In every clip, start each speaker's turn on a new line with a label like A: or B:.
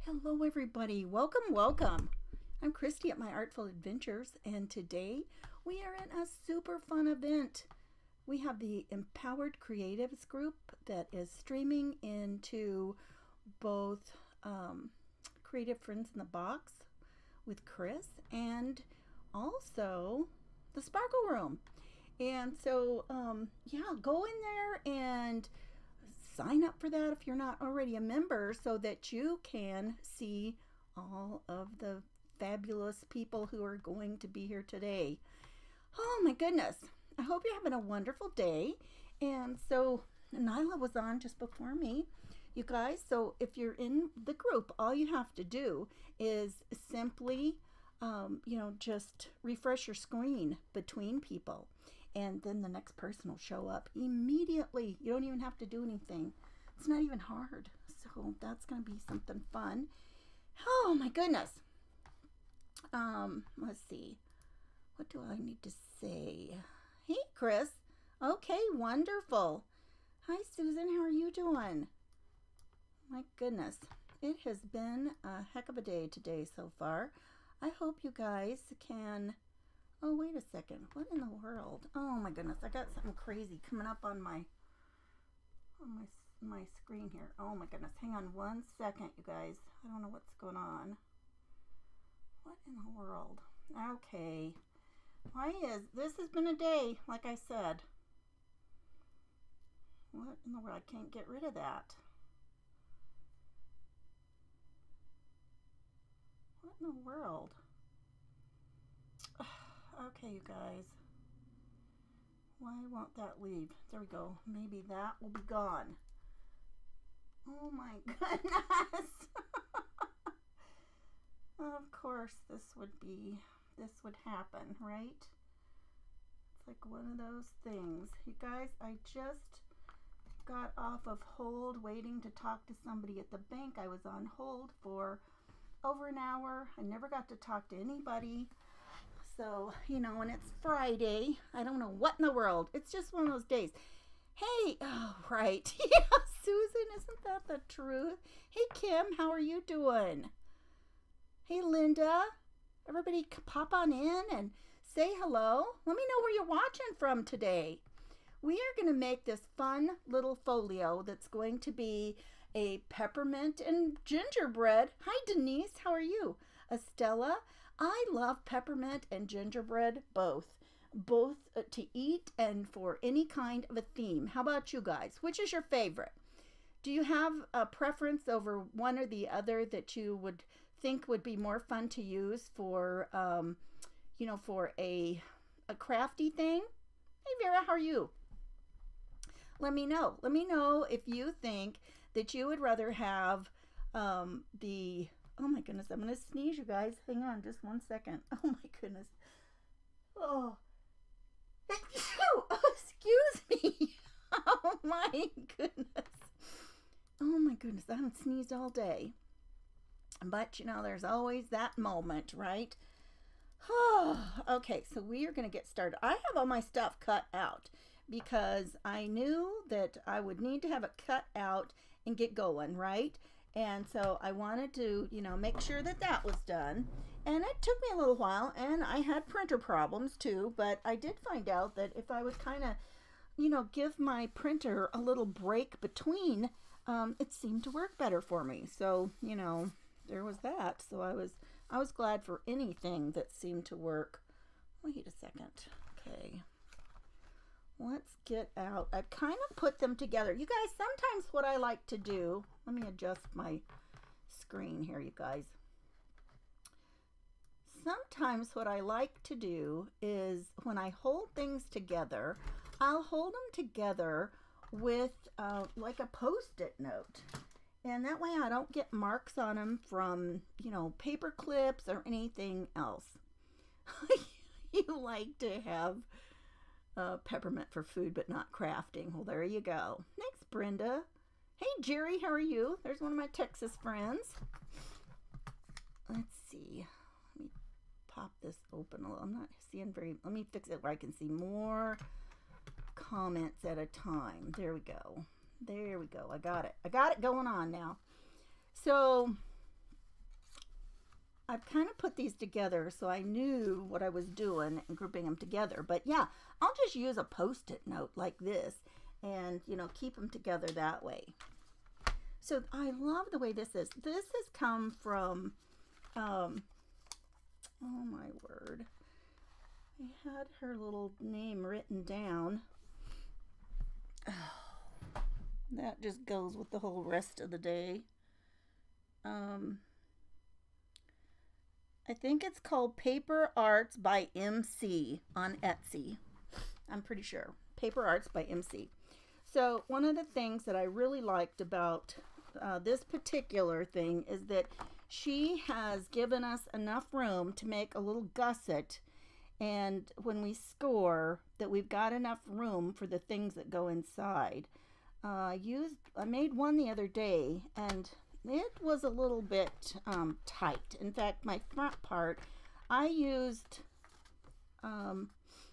A: Hello, everybody. Welcome, welcome. I'm Christy at My Artful Adventures, and today we are in a super fun event. We have the Empowered Creatives group that is streaming into both Creative Friends in the Box with Chris and also the Sparkle Room. And so, go in there and sign up for that if you're not already a member so that you can see all of the fabulous people who are going to be here today. Oh my goodness. I hope you're having a wonderful day. And so Nyla was on just before me, you guys. So if you're in the group, all you have to do is simply, just refresh your screen between people. And then the next person will show up immediately. You don't even have to do anything. It's not even hard. So that's going to be something fun. Oh my goodness. Let's see. What do I need to say? Hey, Chris. Okay, wonderful. Hi, Susan. How are you doing? My goodness. It has been a heck of a day today so far. I hope you guys can... Oh, wait a second. What in the world? Oh my goodness. I got something crazy coming up on my screen here. Oh my goodness. Hang on one second, you guys. I don't know what's going on. What in the world? Okay. This has been a day, like I said. What in the world? I can't get rid of that. What in the world? Okay, you guys. Why won't that leave? There we go. Maybe that will be gone. Oh my goodness. Of course this would happen, right? It's like one of those things. You guys, I just got off of hold waiting to talk to somebody at the bank. I was on hold for over an hour. I never got to talk to anybody. So, and it's Friday. I don't know what in the world. It's just one of those days. Hey, oh, right. Yeah, Susan, isn't that the truth? Hey, Kim, how are you doing? Hey, Linda. Everybody pop on in and say hello. Let me know where you're watching from today. We are going to make this fun little folio that's going to be a peppermint and gingerbread. Hi, Denise. How are you? Estella. I love peppermint and gingerbread both to eat and for any kind of a theme. How about you guys? Which is your favorite? Do you have a preference over one or the other that you would think would be more fun to use for, for a crafty thing? Hey, Vera, how are you? Let me know. Let me know if you think that you would rather have oh my goodness, I'm going to sneeze, you guys. Hang on just one second. Oh my goodness. Oh. Excuse me. Oh my goodness. Oh my goodness, I haven't sneezed all day. But, there's always that moment, right? Okay, so we are going to get started. I have all my stuff cut out because I knew that I would need to have it cut out and get going, right? And so I wanted to, make sure that was done. And it took me a little while, and I had printer problems too, but I did find out that if I would kind of, give my printer a little break between, it seemed to work better for me. So, there was that. So I was glad for anything that seemed to work. Wait a second. Okay. Let's get out. I've kind of put them together. You guys, sometimes what I like to do, let me adjust my screen here, you guys. Sometimes what I like to do is when I hold things together, I'll hold them together with like a Post-it note. And that way I don't get marks on them from, paper clips or anything else. You like to have peppermint for food but not crafting. Well, there you go. Thanks, Brenda. Hey, Jerry, how are you? There's one of my Texas friends. Let's see. Let me pop this open a little. I'm not seeing let me fix it where I can see more comments at a time. There we go. There we go. I got it. I got it going on now. So I've kind of put these together so I knew what I was doing and grouping them together. But yeah, I'll just use a Post-it note like this and, you know, keep them together that way. So I love the way this is. This has come from, oh my word. I had her little name written down. Oh, that just goes with the whole rest of the day. I think it's called Paper Arts by MC on Etsy. I'm pretty sure. Paper Arts by MC. So one of the things that I really liked about this particular thing is that she has given us enough room to make a little gusset, and when we score that we've got enough room for the things that go inside. I made one the other day, and it was a little bit tight. In fact, my front part, I used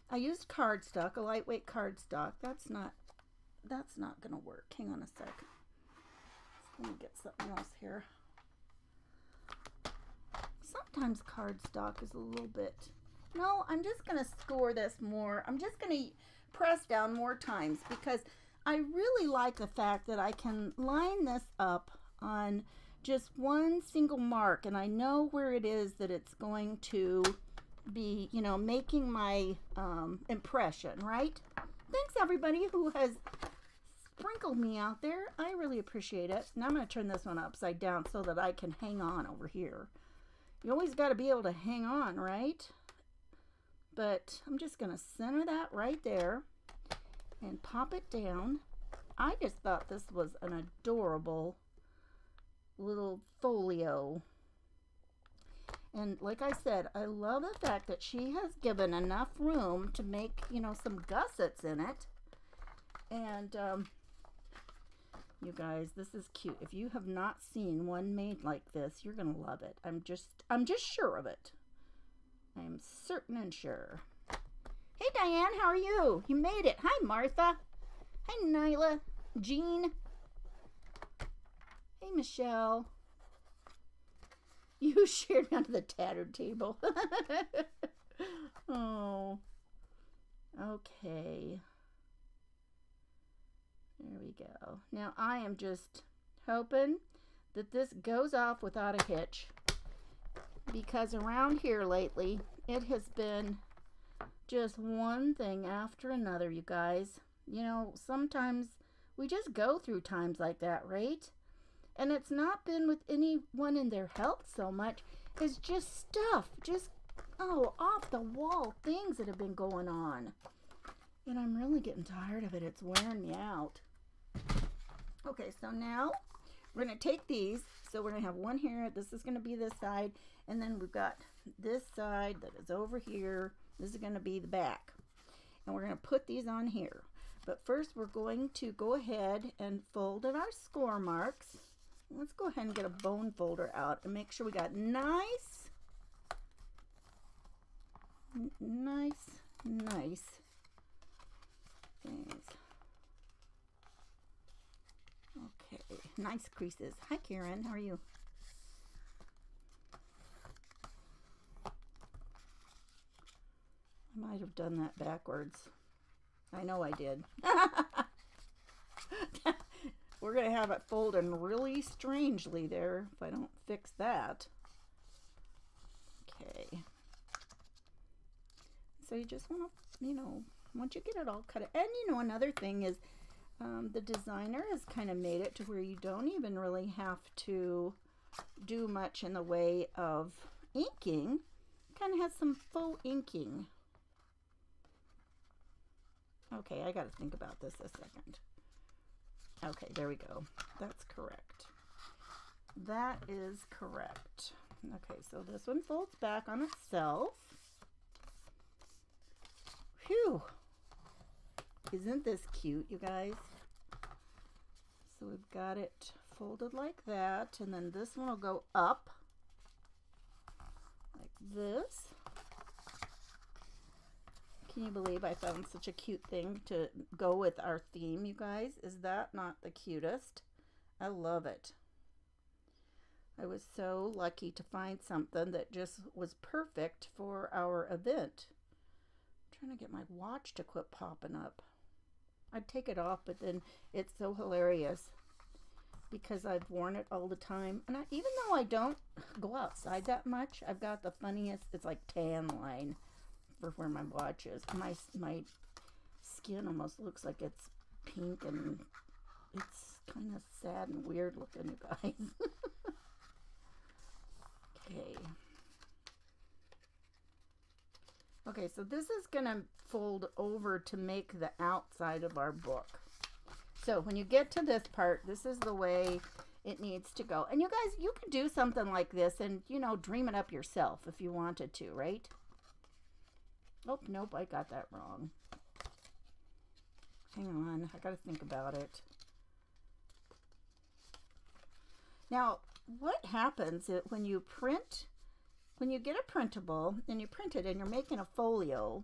A: cardstock, a lightweight cardstock. That's not gonna work. Hang on a sec. Let me get something else here. Sometimes cardstock is a little bit. No, I'm just gonna score this more. I'm just gonna press down more times because I really like the fact that I can line this up on just one single mark, and I know where it is that it's going to be, you know, making my impression, right? Thanks everybody who has sprinkled me out there. I really appreciate it. Now I'm going to turn this one upside down so that I can hang on over here. You always got to be able to hang on, right? But I'm just going to center that right there and pop it down. I just thought this was an adorable little folio. And like I said, I love the fact that she has given enough room to make, you know, some gussets in it. And you guys, this is cute. If you have not seen one made like this, you're gonna love it. I'm just sure of it. I am certain and sure. Hey Diane, how are you? You made it. Hi Martha. Hi Nyla. Jean. Hey Michelle. You shared me under the tattered table. Oh. Okay. There we go. Now I am just hoping that this goes off without a hitch, because around here lately it has been just one thing after another, you guys. You know, sometimes we just go through times like that, right? And it's not been with anyone in their health so much. It's just stuff, just, off the wall things that have been going on. And I'm really getting tired of it. It's wearing me out. Okay, so now we're going to take these. So we're going to have one here. This is going to be this side. And then we've got this side that is over here. This is going to be the back. And we're going to put these on here. But first we're going to go ahead and fold in our score marks. Let's go ahead and get a bone folder out and make sure we got nice things. Okay, nice creases. Hi Karen, how are you? I might have done that backwards. I know I did. We're going to have it folding really strangely there if I don't fix that. Okay. So you just want to, you know, once you get it all cut. And you know, another thing is the designer has kind of made it to where you don't even really have to do much in the way of inking. Kind of has some faux inking. Okay, I got to think about this a second. Okay, there we go. That's correct. That is correct. Okay, so this one folds back on itself. Phew. Isn't this cute, you guys? So we've got it folded like that, and then this one will go up like this. Can you believe I found such a cute thing to go with our theme, you guys? Is that not the cutest? I love it. I was so lucky to find something that just was perfect for our event. I'm trying to get my watch to quit popping up. I'd take it off, but then it's so hilarious because I've worn it all the time. And even though I don't go outside that much, I've got the funniest, it's like tan line for where my watch is. My skin almost looks like it's pink, and it's kind of sad and weird looking, you guys. Okay, so this is going to fold over to make the outside of our book. So when you get to this part, this is the way it needs to go. And you guys, you could do something like this and, you know, dream it up yourself if you wanted to, right? Oh, nope, I got that wrong. Hang on, I got to think about it. Now, what happens when you print, when you get a printable and you print it and you're making a folio,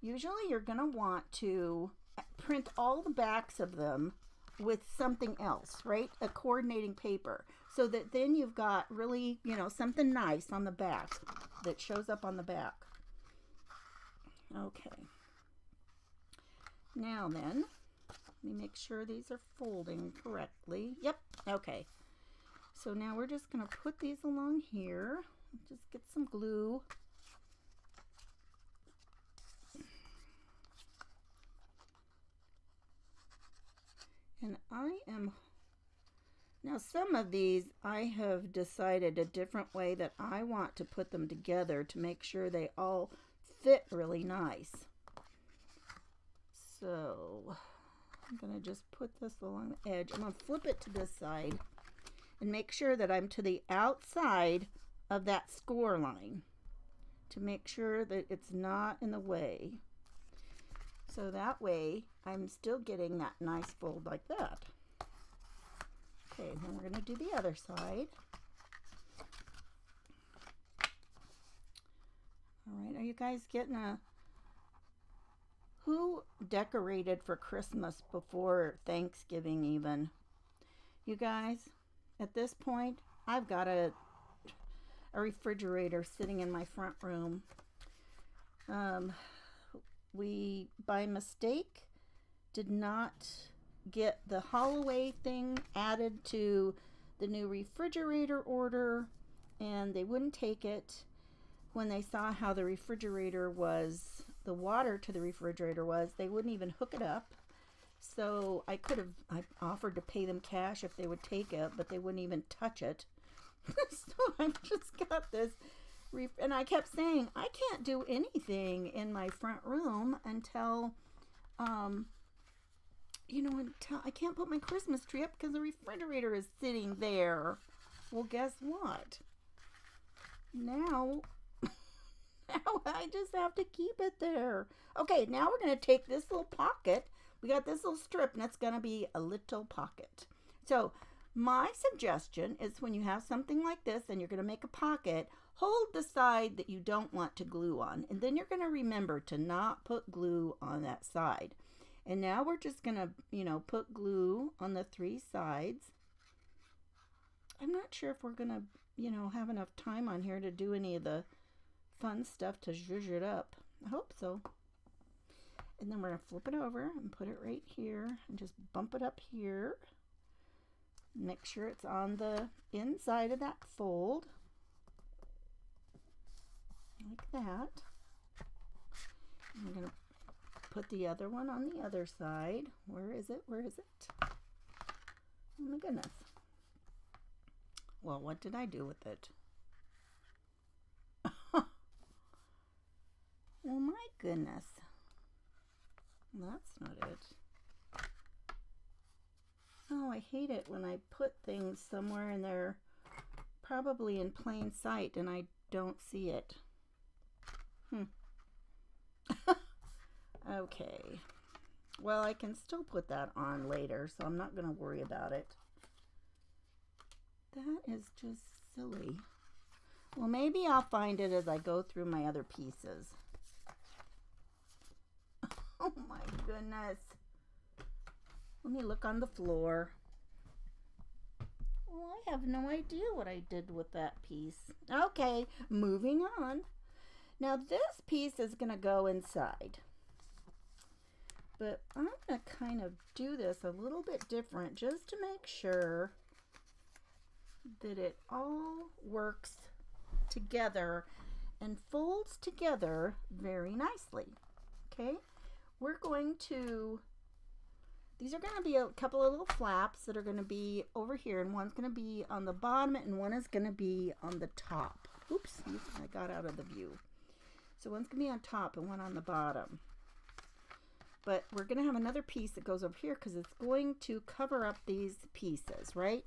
A: usually you're going to want to print all the backs of them with something else, right? A coordinating paper, so that then you've got really, you know, something nice on the back that shows up on the back. Okay. Now then, let me make sure these are folding correctly. Yep, okay. So now we're just going to put these along here. Just get some glue. And now some of these I have decided a different way that I want to put them together to make sure they all fit really nice. So I'm going to just put this along the edge. I'm going to flip it to this side and make sure that I'm to the outside of that score line to make sure that it's not in the way. So that way I'm still getting that nice fold like that. Okay, then we're going to do the other side. All right, are you guys getting who decorated for Christmas before Thanksgiving even? You guys, at this point, I've got a refrigerator sitting in my front room. We, by mistake, did not get the Holloway thing added to the new refrigerator order, and they wouldn't take it when they saw how the refrigerator was, the water to the refrigerator was. They wouldn't even hook it up. So I offered to pay them cash if they would take it, but they wouldn't even touch it. So I've just got this, and I kept saying, I can't do anything in my front room until, until I can't put my Christmas tree up because the refrigerator is sitting there. Well, guess what? Now I just have to keep it there. Okay, now we're going to take this little pocket. We got this little strip, and it's going to be a little pocket. So my suggestion is when you have something like this and you're going to make a pocket, hold the side that you don't want to glue on. And then you're going to remember to not put glue on that side. And now we're just going to, put glue on the three sides. I'm not sure if we're going to, have enough time on here to do any of the fun stuff to zhuzh it up. I hope so. And then we're going to flip it over and put it right here and just bump it up here. Make sure it's on the inside of that fold. Like that. And we're going to put the other one on the other side. Where is it? Where is it? Oh my goodness. Well, what did I do with it? Oh my goodness. That's not it. Oh, I hate it when I put things somewhere and they're probably in plain sight and I don't see it. Okay. Well, I can still put that on later, so I'm not going to worry about it. That is just silly. Well, maybe I'll find it as I go through my other pieces. Oh my goodness. Let me look on the floor. Well, I have no idea what I did with that piece. Okay, moving on. Now this piece is going to go inside. But I'm going to kind of do this a little bit different just to make sure that it all works together and folds together very nicely. Okay, we're going to, these are going to be a couple of little flaps that are going to be over here, and one's going to be on the bottom and one is going to be on the top. Oops, I got out of the view. So one's going to be on top and one on the bottom. But we're going to have another piece that goes over here because it's going to cover up these pieces, right?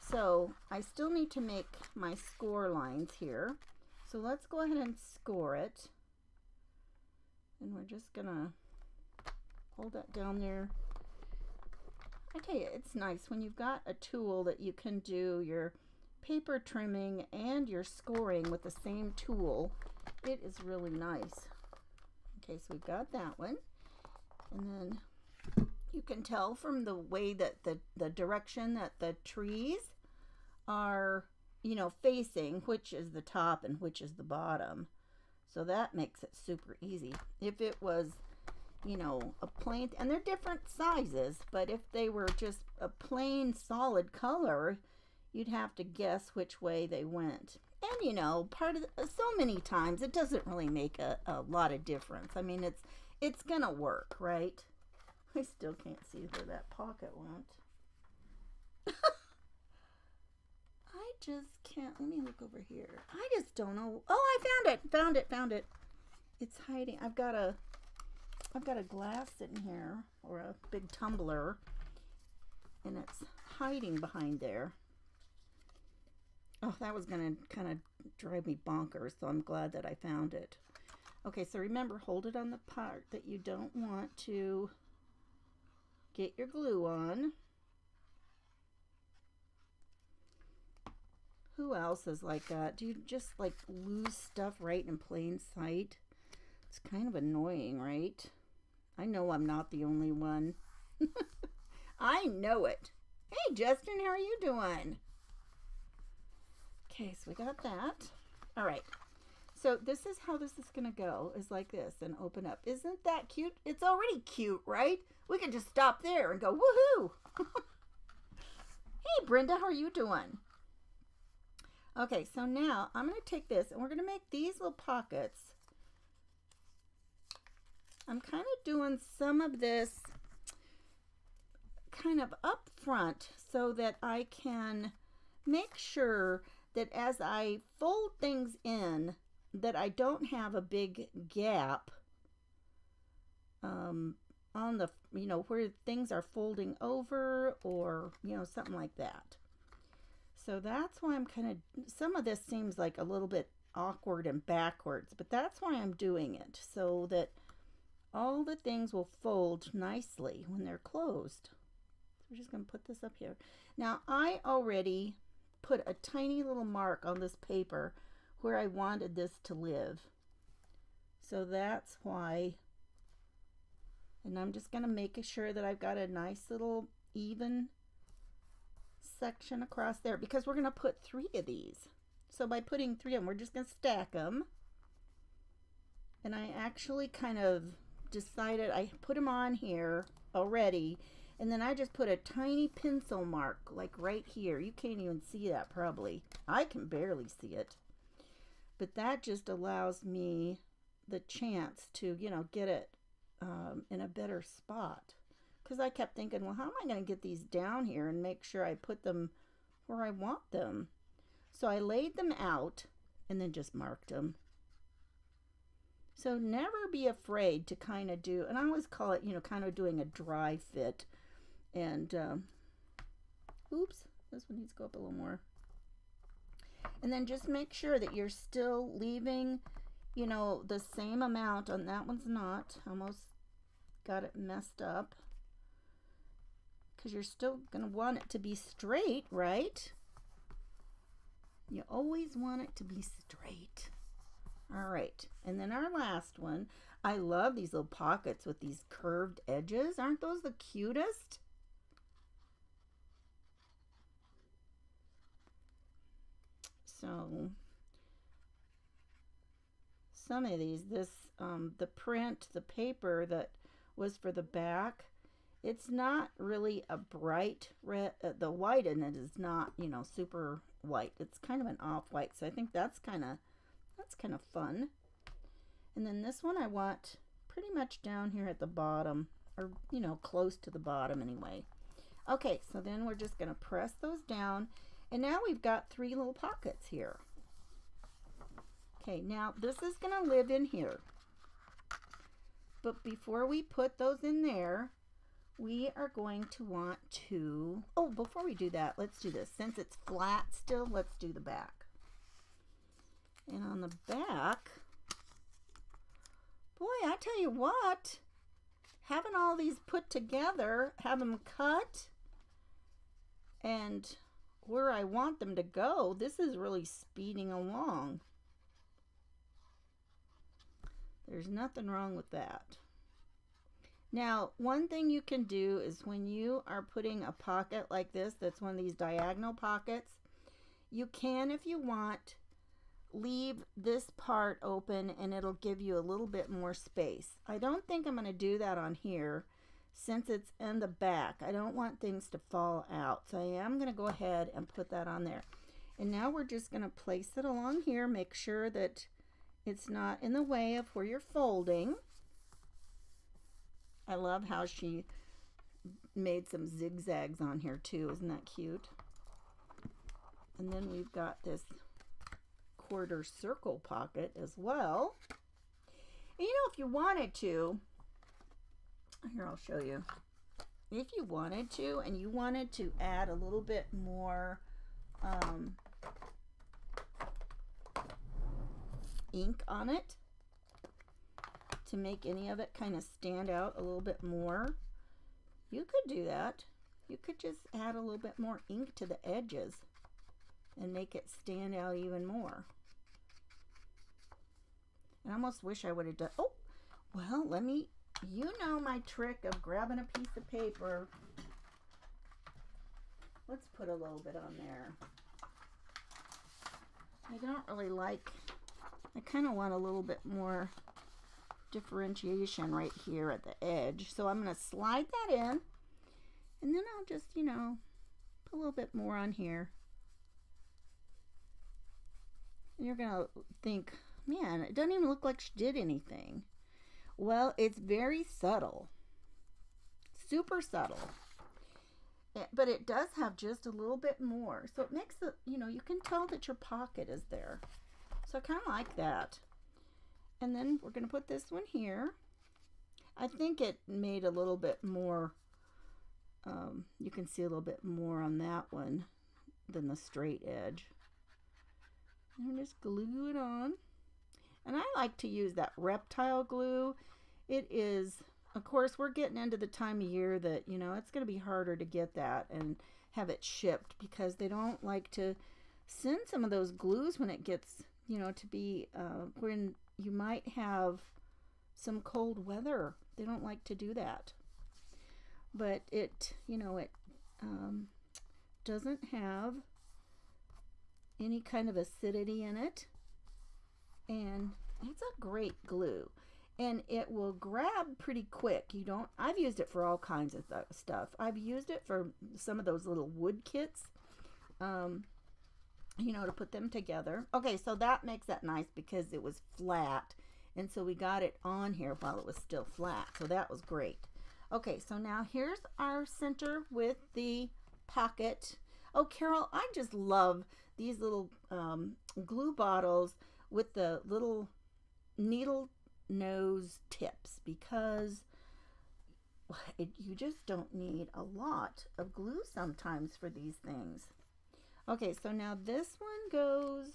A: So I still need to make my score lines here. So let's go ahead and score it. And we're just going to hold that down there. I tell you, it's nice when you've got a tool that you can do your paper trimming and your scoring with the same tool. It is really nice. Okay, so we've got that one. And then you can tell from the way that the direction that the trees are, you know, facing, which is the top and which is the bottom. So that makes it super easy. If it was, you know, a plain, and they're different sizes, but if they were just a plain solid color, you'd have to guess which way they went. And, you know, so many times it doesn't really make a lot of difference. I mean, it's gonna work, right? I still can't see where that pocket went. I just can't. Let me look over here. I just don't know. Oh, I found it. It's hiding. I've got a glass sitting here, or a big tumbler, and it's hiding behind there. Oh, that was gonna kind of drive me bonkers, so I'm glad that I found it. Okay, so remember, hold it on the part that you don't want to get your glue on. Who else is like that? Do you just like lose stuff right in plain sight? It's kind of annoying, right? I know I'm not the only one. I know it. Hey, Justin, how are you doing? Okay, so we got that. All right. So this is how this is going to go, is like this, and open up. Isn't that cute? It's already cute, right? We can just stop there and go, woohoo! Hey, Brenda, how are you doing? Okay, so now I'm going to take this, and we're going to make these little pockets. I'm kind of doing some of this kind of up front so that I can make sure that as I fold things in, that I don't have a big gap on the, you know, where things are folding over, or, you know, something like that. So that's why I'm kind of, some of this seems like a little bit awkward and backwards, but that's why I'm doing it, so that all the things will fold nicely when they're closed. So we're just going to put this up here. Now I already put a tiny little mark on this paper where I wanted this to live. So that's why, and I'm just going to make sure that I've got a nice little even section across there, because we're going to put 3 of these. So by putting 3 of them, we're just going to stack them. And I actually kind of decided, I put them on here already, and then I just put a tiny pencil mark like right here. You can't even see that probably. I can barely see it. But that just allows me the chance to, you know, get it in a better spot. Because I kept thinking, well, how am I going to get these down here and make sure I put them where I want them? So I laid them out and then just marked them. So never be afraid to kind of do, and I always call it, you know, kind of doing a dry fit. And, oops, this one needs to go up a little more. And then just make sure that you're still leaving, you know, the same amount on that one's not. Almost got it messed up. Because you're still going to want it to be straight, right? You always want it to be straight. All right. And then our last one. I love these little pockets with these curved edges. Aren't those the cutest? So some of these, the print, the paper that was for the back, it's not really a bright red. The white in it is not, you know, super white. It's kind of an off-white. So I think that's kind of fun. And then this one I want pretty much down here at the bottom, or, you know, close to the bottom anyway. Okay, so then we're just going to press those down. And now we've got 3 little pockets here. Okay, now this is going to live in here. But before we put those in there, we are going to want to, oh, before we do that, let's do this. Since it's flat still, let's do the back. And on the back, boy, I tell you what, having all these put together, have them cut, and where I want them to go, this is really speeding along. There's nothing wrong with that. Now, one thing you can do is when you are putting a pocket like this, that's one of these diagonal pockets, you can, if you want, leave this part open and it'll give you a little bit more space. I don't think I'm going to do that on here since it's in the back. I don't want things to fall out. So I am going to go ahead and put that on there. And now we're just going to place it along here. Make sure that it's not in the way of where you're folding. I love how she made some zigzags on here too. Isn't that cute? And then we've got this quarter circle pocket as well. And you know, if you wanted to, here I'll show you. If you wanted to, and you wanted to add a little bit more ink on it to make any of it kind of stand out a little bit more, you could do that. You could just add a little bit more ink to the edges and make it stand out even more. I almost wish I would have done, oh, well, let me, you know my trick of grabbing a piece of paper. Let's put a little bit on there. I don't really like, I kind of want a little bit more differentiation right here at the edge. So I'm going to slide that in, and then I'll just, you know, put a little bit more on here. And you're going to think, man, it doesn't even look like she did anything. Well, it's very subtle. Super subtle. But it does have just a little bit more. So it makes it, you know, you can tell that your pocket is there. So I kind of like that. And then we're going to put this one here. I think it made a little bit more, you can see a little bit more on that one than the straight edge. And just glue it on. And I like to use that reptile glue. It is, of course, we're getting into the time of year that, you know, it's going to be harder to get that and have it shipped because they don't like to send some of those glues when it gets, you know, to be when you might have some cold weather. They don't like to do that. But it, you know, it doesn't have any kind of acidity in it. And it's a great glue. And it will grab pretty quick. You don't, I've used it for all kinds of stuff. I've used it for some of those little wood kits, you know, to put them together. Okay, so that makes that nice because it was flat. And so we got it on here while it was still flat. So that was great. Okay, so now here's our center with the pocket. Oh, Carol, I just love these little glue bottles with the little needle nose tips because you just don't need a lot of glue sometimes for these things. Okay, so now this one goes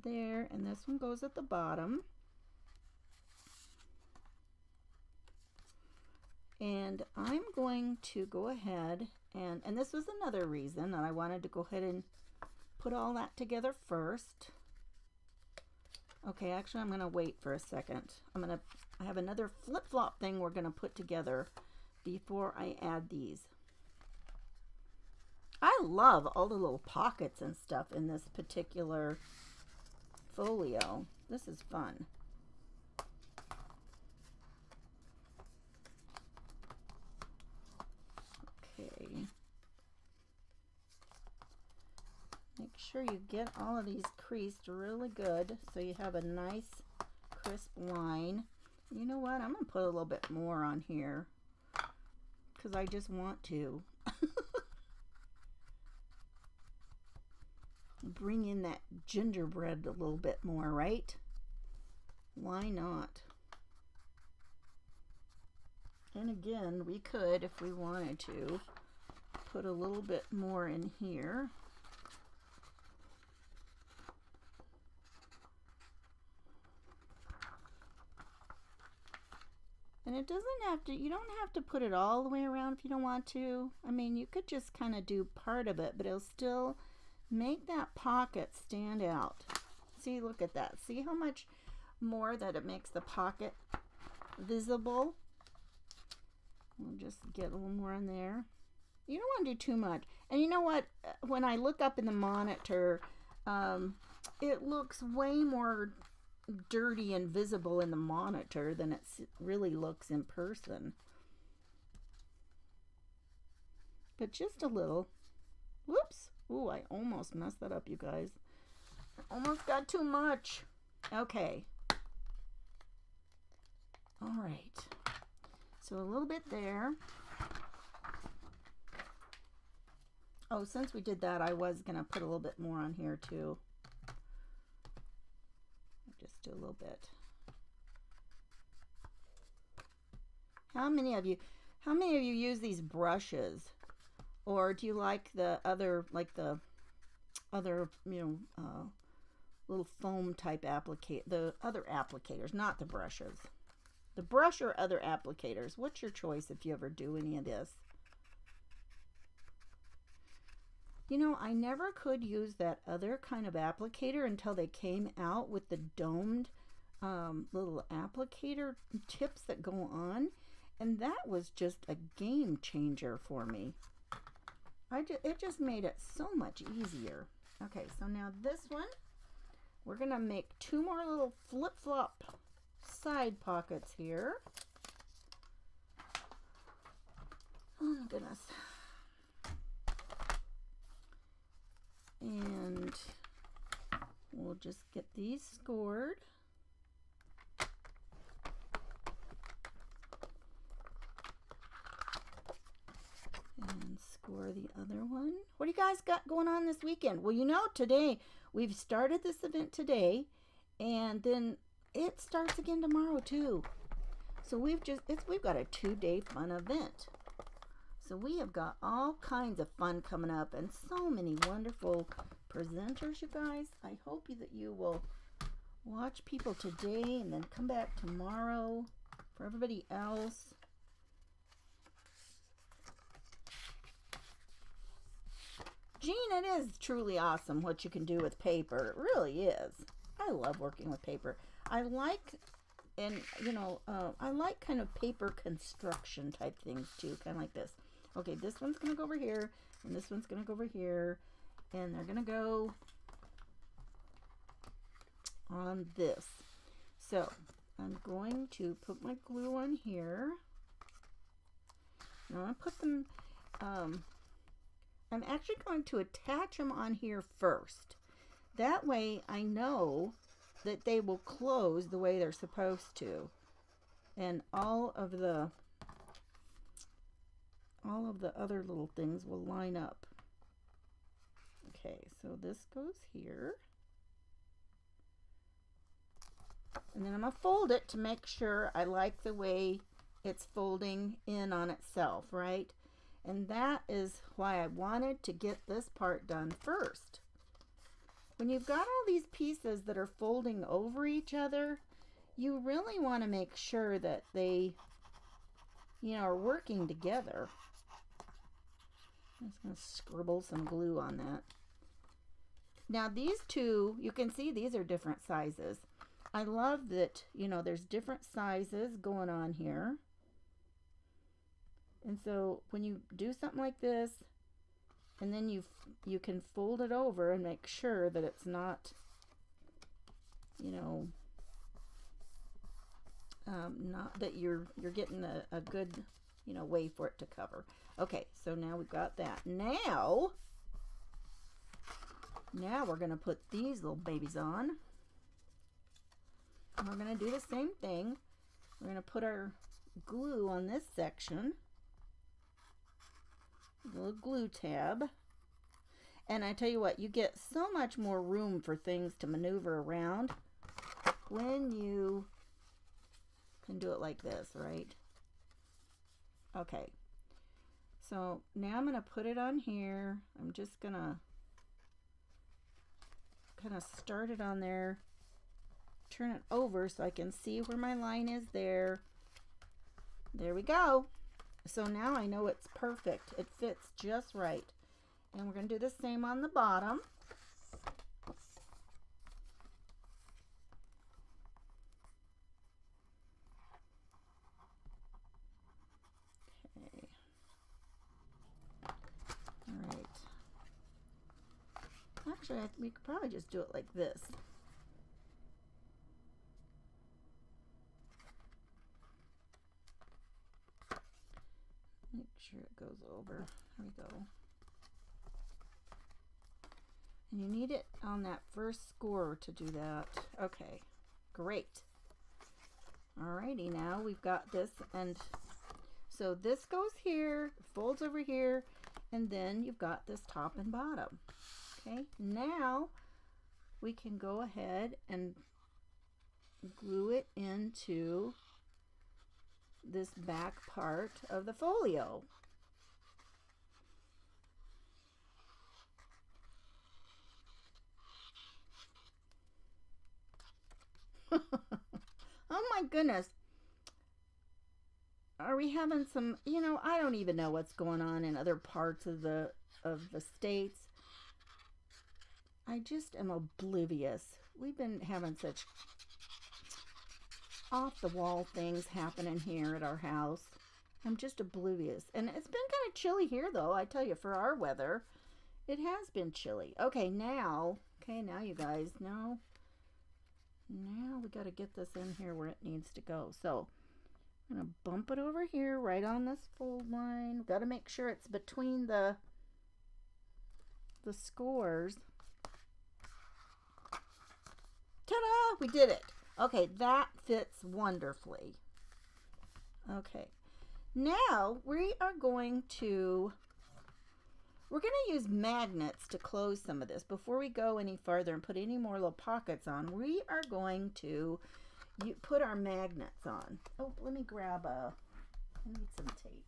A: there and this one goes at the bottom. And I'm going to go ahead and this was another reason that I wanted to go ahead and put all that together first. Okay, actually I'm going to wait for a second. I have another flip-flop thing we're going to put together before I add these. I love all the little pockets and stuff in this particular folio. This is fun. Okay. Make sure you get all of these creased really good so you have a nice crisp line. You know what? I'm going to put a little bit more on here because I just want to. Bring in that gingerbread a little bit more, right? Why not? And again, we could, if we wanted to, put a little bit more in here. And it doesn't have to, you don't have to put it all the way around if you don't want to. I mean, you could just kind of do part of it, but it'll still make that pocket stand out. See, look at that. See how much more that it makes the pocket visible? We'll just get a little more in there. You don't want to do too much. And you know what? When I look up in the monitor, it looks way more dirty and visible in the monitor than it really looks in person. But just a little. Whoops. Ooh, I almost messed that up, you guys. Almost got too much. Okay. All right. So a little bit there. Oh, since we did that, I was going to put a little bit more on here too. Just do a little bit. How many of you use these brushes? Or do you like the other, you know, little foam type the other applicators, not the brushes. The brush or other applicators. What's your choice if you ever do any of this? You know, I never could use that other kind of applicator until they came out with the domed little applicator tips that go on. And that was just a game changer for me. It just made it so much easier. Okay, so now this one, we're going to make two more little flip-flop side pockets here. Oh my goodness. And we'll just get these scored. And score the other one. What do you guys got going on this weekend? Well, you know, today, we've started this event today, and then it starts again tomorrow too. So we've got a 2-day fun event. So we have got all kinds of fun coming up and so many wonderful presenters, you guys. I hope that you will watch people today and then come back tomorrow for everybody else. Jean, it is truly awesome what you can do with paper. It really is. I love working with paper. I like, and you know, I like kind of paper construction type things too, kind of like this. Okay, this one's going to go over here, and this one's going to go over here, and they're going to go on this. So, I'm going to put my glue on here. Now, I'm going to put them, I'm actually going to attach them on here first. That way, I know that they will close the way they're supposed to. And all of the other little things will line up. Okay, so this goes here. And then I'm going to fold it to make sure I like the way it's folding in on itself, right? And that is why I wanted to get this part done first. When you've got all these pieces that are folding over each other, you really want to make sure that they, you know, are working together. I'm just going to scribble some glue on that. Now these two, you can see these are different sizes. I love that, you know, there's different sizes going on here. And so when you do something like this, and then you can fold it over and make sure that it's not, you know, not that you're getting a good, you know, way for it to cover. Okay, so now we've got that. Now we're going to put these little babies on. And we're going to do the same thing. We're going to put our glue on this section. A little glue tab. And I tell you what, you get so much more room for things to maneuver around when you can do it like this, right? Okay. So now I'm going to put it on here. I'm just going to kind of start it on there. Turn it over so I can see where my line is there. There we go. So now I know it's perfect. It fits just right. And we're going to do the same on the bottom. Okay. All right. Actually, we could probably just do it like this. Make sure it goes over. There we go. And you need it on that first score to do that. Okay, great. Alrighty, now we've got this, and so this goes here, folds over here, and then you've got this top and bottom. Okay, now we can go ahead and glue it into this back part of the folio. Oh my goodness. Are we having some, you know, I don't even know what's going on in other parts of the states. I just am oblivious. We've been having such off the wall things happening here at our house. I'm just oblivious. And it's been kind of chilly here though, I tell you, for our weather. It has been chilly. Okay, now you guys, now we got to get this in here where it needs to go. So I'm going to bump it over here right on this fold line. Got to make sure it's between the scores. Ta-da! We did it. Okay, that fits wonderfully. Okay, now we are going to use magnets to close some of this. Before we go any farther and put any more little pockets on, we are going to put our magnets on. Oh, let me grab I need some tape.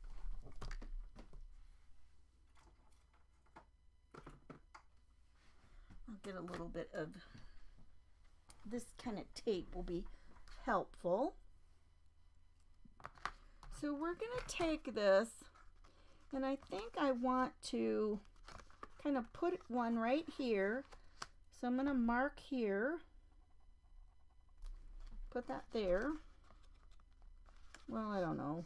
A: I'll get a little bit of this kind of tape will be helpful. So we're going to take this, and I think I want to kind of put one right here. So I'm going to mark here. Put that there. Well, I don't know.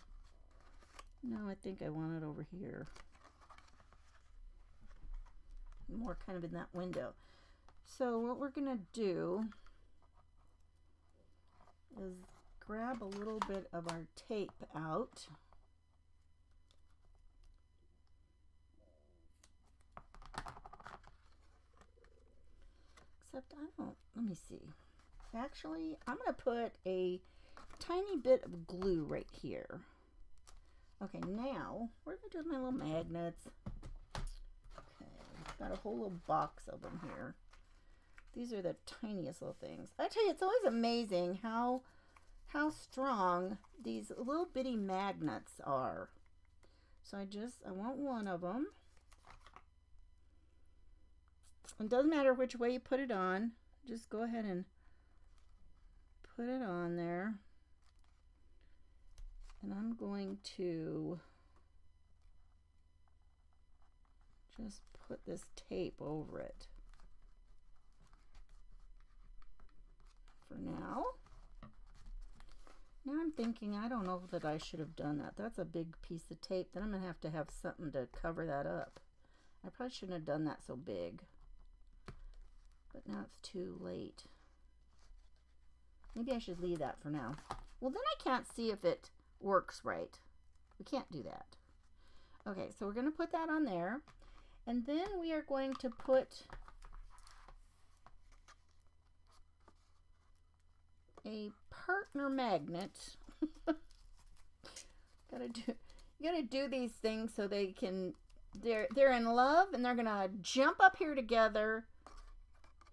A: No, I think I want it over here. More kind of in that window. So what we're going to do is grab a little bit of our tape out. Except I don't, let me see. Actually, I'm going to put a tiny bit of glue right here. Okay, now we're going to do my little magnets. Okay, got a whole little box of them here. These are the tiniest little things. I tell you, it's always amazing how strong these little bitty magnets are. So I want one of them. It doesn't matter which way you put it on. Just go ahead and put it on there. And I'm going to just put this tape over it for now. Now I'm thinking, I don't know that I should have done that. That's a big piece of tape. Then I'm going to have something to cover that up. I probably shouldn't have done that so big, but now it's too late. Maybe I should leave that for now. Well, then I can't see if it works right. We can't do that. Okay, so we're going to put that on there. And then we are going to put a partner magnet. You gotta do these things so they can, they're in love and they're gonna jump up here together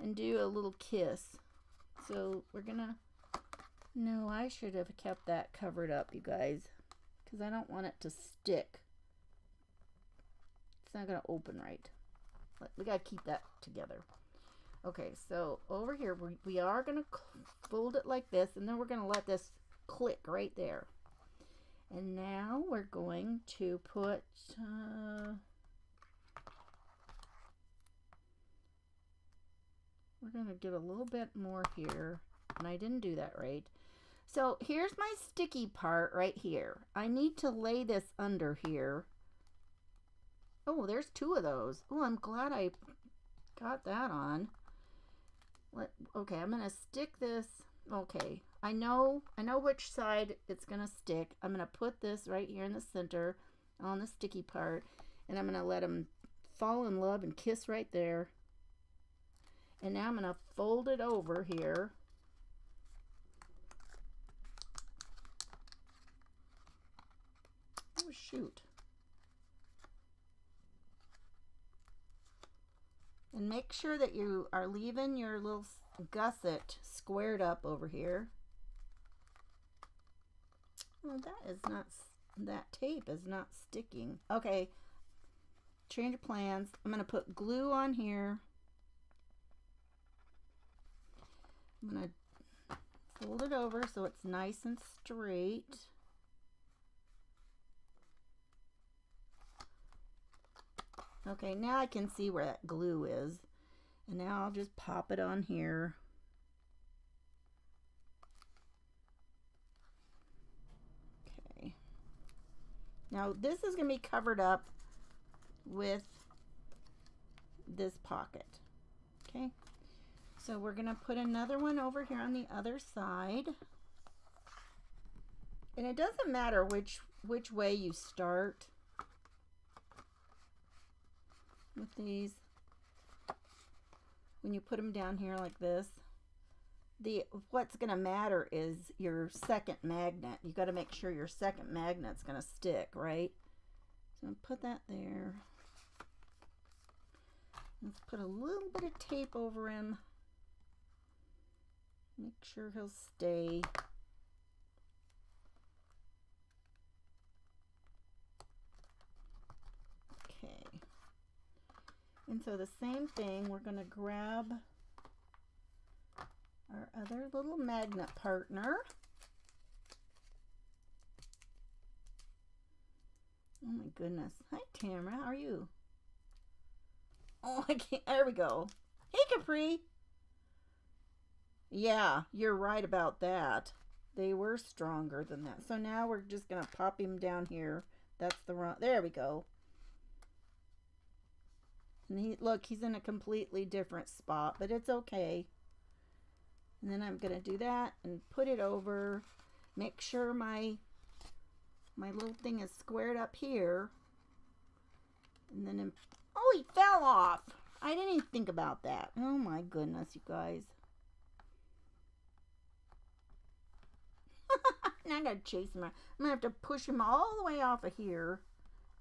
A: and do a little kiss. So we're gonna, no, I should have kept that covered up, you guys, because I don't want it to stick. It's not gonna open right. We gotta keep that together. Okay, so over here we are gonna fold it like this, and then we're gonna let this click right there. And now we're going to put we're gonna get a little bit more here, and I didn't do that right. So here's my sticky part right here. I need to lay this under here. Oh, there's two of those. Oh, I'm glad I got that on. Okay, I'm gonna stick this. Okay, I know which side it's gonna stick. I'm gonna put this right here in the center on the sticky part, and I'm gonna let them fall in love and kiss right there. And now I'm gonna fold it over here. Oh shoot. And make sure that you are leaving your little gusset squared up over here. Well, that tape is not sticking. Okay, change of plans. I'm going to put glue on here. I'm going to fold it over so it's nice and straight. Okay, now I can see where that glue is. And now I'll just pop it on here. Okay. Now this is going to be covered up with this pocket. Okay. So we're going to put another one over here on the other side. And it doesn't matter which way you start with these. When you put them down here like this, what's going to matter is your second magnet. You got to make sure your second magnet's going to stick, right? So I'm put that there. Let's put a little bit of tape over him. Make sure he'll stay. And so the same thing, we're going to grab our other little magnet partner. Oh my goodness. Hi Tamara, how are you? Oh, I can't, there we go. Hey Capri. Yeah, you're right about that. They were stronger than that. So now we're just going to pop him down here. That's the wrong, there we go. And look, he's in a completely different spot, but it's okay. And then I'm going to do that and put it over. Make sure my little thing is squared up here. And then, oh, he fell off. I didn't even think about that. Oh my goodness, you guys. Now I got to chase him around. I'm going to have to push him all the way off of here.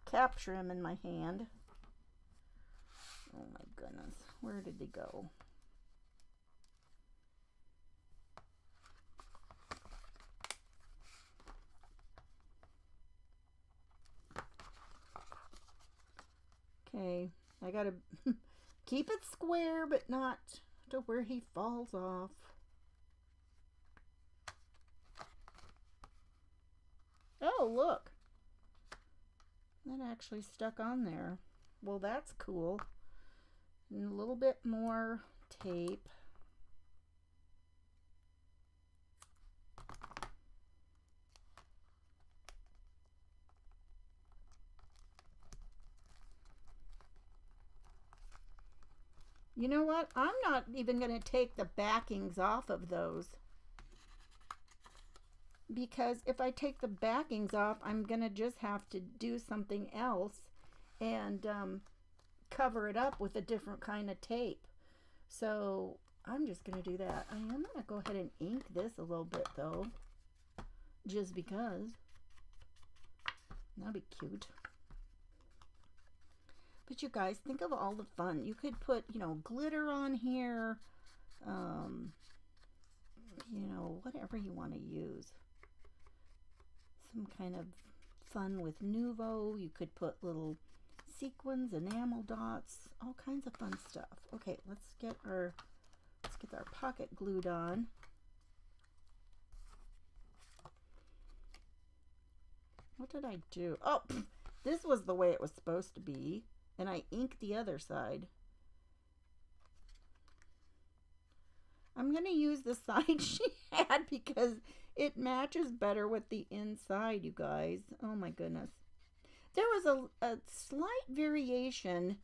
A: Capture him in my hand. Oh my goodness, where did he go? Okay, I gotta keep it square, but not to where he falls off. Oh, look. That actually stuck on there. Well, that's cool. And a little bit more tape. You know what? I'm not even going to take the backings off of those, because if I take the backings off, I'm going to just have to do something else and cover it up with a different kind of tape. So I'm just going to do that. I am going to go ahead and ink this a little bit though, just because. That'd be cute. But you guys, think of all the fun. You could put, you know, glitter on here, you know, whatever you want to use. Some kind of fun with Nuvo. You could put little sequins, enamel dots, all kinds of fun stuff. Okay, let's get our pocket glued on. What did I do? Oh, this was the way it was supposed to be. And I inked the other side. I'm going to use the side she had because it matches better with the inside, you guys. Oh my goodness. There was a slight variation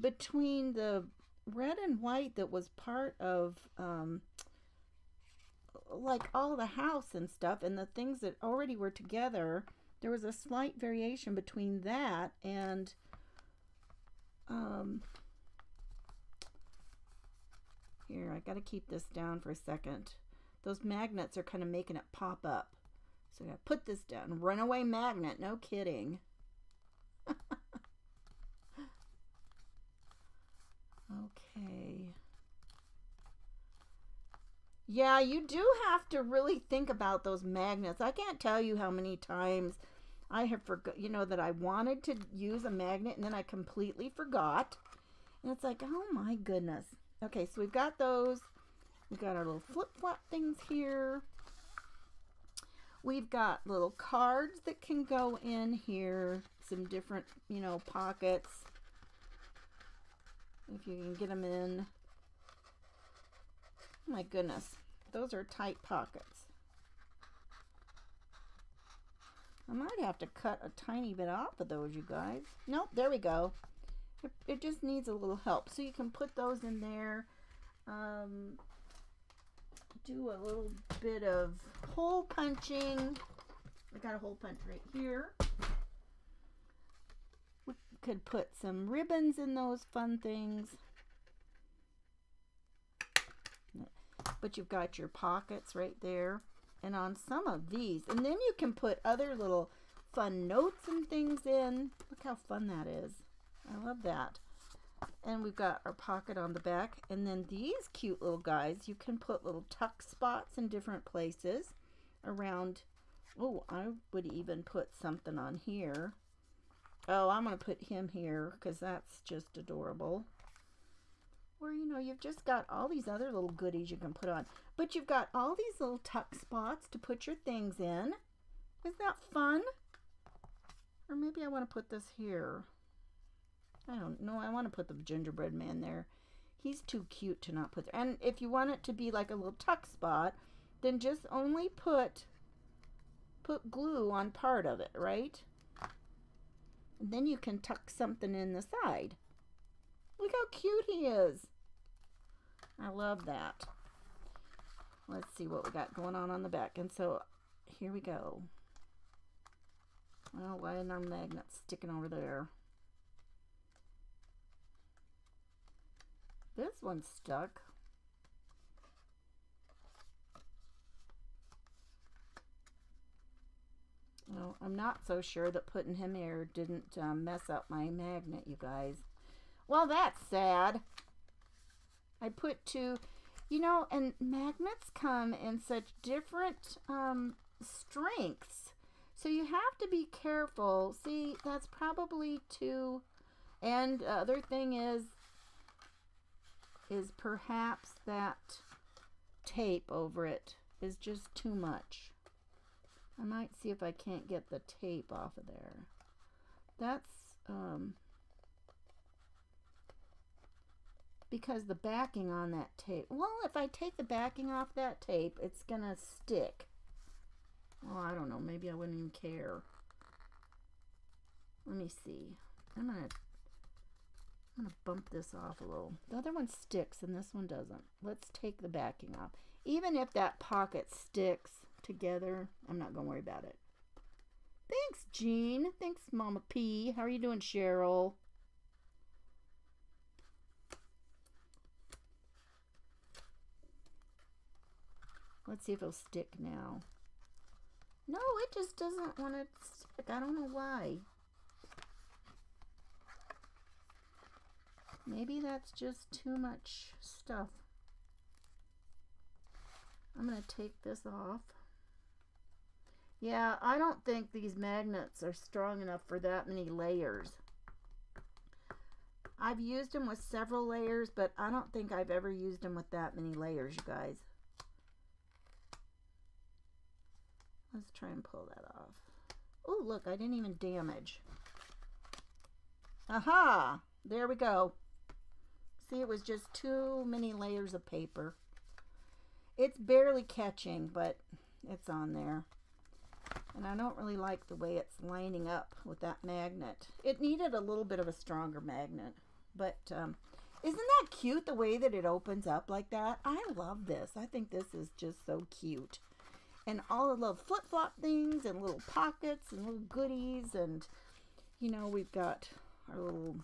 A: between the red and white that was part of like all the house and stuff, and the things that already were together. There was a slight variation between that and here, I got to keep this down for a second. Those magnets are kind of making it pop up. So I got to put this down. Runaway magnet, no kidding. Okay. Yeah, you do have to really think about those magnets. I can't tell you how many times I have forgot, you know, that I wanted to use a magnet and then I completely forgot. And it's like, oh my goodness. Okay, so we've got those. We've got our little flip-flop things here. We've got little cards that can go in here. Some different, you know, pockets. If you can get them in. Oh my goodness. Those are tight pockets. I might have to cut a tiny bit off of those, you guys. Nope, there we go. It just needs a little help. So you can put those in there. Do a little bit of hole punching. I got a hole punch right here. We could put some ribbons in those fun things. But you've got your pockets right there. And on some of these, and then you can put other little fun notes and things in. Look how fun that is. I love that. And we've got our pocket on the back. And then these cute little guys, you can put little tuck spots in different places around. Oh, I would even put something on here. Oh, I'm going to put him here because that's just adorable. Or, you know, you've just got all these other little goodies you can put on. But you've got all these little tuck spots to put your things in. Isn't that fun? Or maybe I want to put this here. I don't know. I want to put the gingerbread man there. He's too cute to not put there. And if you want it to be like a little tuck spot, then just only put glue on part of it, right? And then you can tuck something in the side. Look how cute he is. I love that. Let's see what we got going on the back. And so here we go. Well, why isn't our magnet sticking over there? This one's stuck. Well, I'm not so sure that putting him here didn't mess up my magnet, you guys. Well, that's sad. I put two, you know, and magnets come in such different strengths. So you have to be careful. See, that's probably two. And the other thing is perhaps that tape over it is just too much. I might see if I can't get the tape off of there. That's because the backing on that tape, well, if I take the backing off that tape, it's gonna stick. Well, I don't know, maybe I wouldn't even care. Let me see. I'm gonna I'm going to bump this off a little. The other one sticks and this one doesn't. Let's take the backing off. Even if that pocket sticks together, I'm not going to worry about it. Thanks, Jean. Thanks, Mama P. How are you doing, Cheryl? Let's see if it'll stick now. No, it just doesn't want to stick. I don't know why. Maybe that's just too much stuff. I'm going to take this off. Yeah, I don't think these magnets are strong enough for that many layers. I've used them with several layers, but I don't think I've ever used them with that many layers, you guys. Let's try and pull that off. Oh, look, I didn't even damage. Aha! There we go. See, it was just too many layers of paper. It's barely catching, but it's on there. And I don't really like the way it's lining up with that magnet. It needed a little bit of a stronger magnet. But isn't that cute, the way that it opens up like that? I love this. I think this is just so cute. And all the little flip-flop things and little pockets and little goodies. And, you know, we've got our little,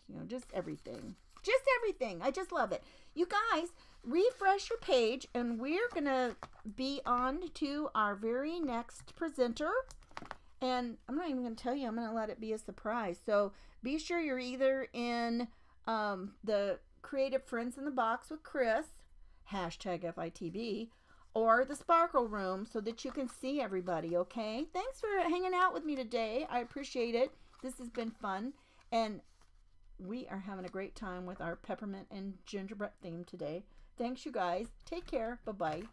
A: you know, just everything. Just everything. I just love it. You guys, refresh your page and we're going to be on to our very next presenter. And I'm not even going to tell you. I'm going to let it be a surprise. So be sure you're either in the Creative Friends in the Box with Chris, #FITB, or the Sparkle Room so that you can see everybody, okay? Thanks for hanging out with me today. I appreciate it. This has been fun. And we are having a great time with our peppermint and gingerbread theme today. Thanks, you guys. Take care. Bye-bye.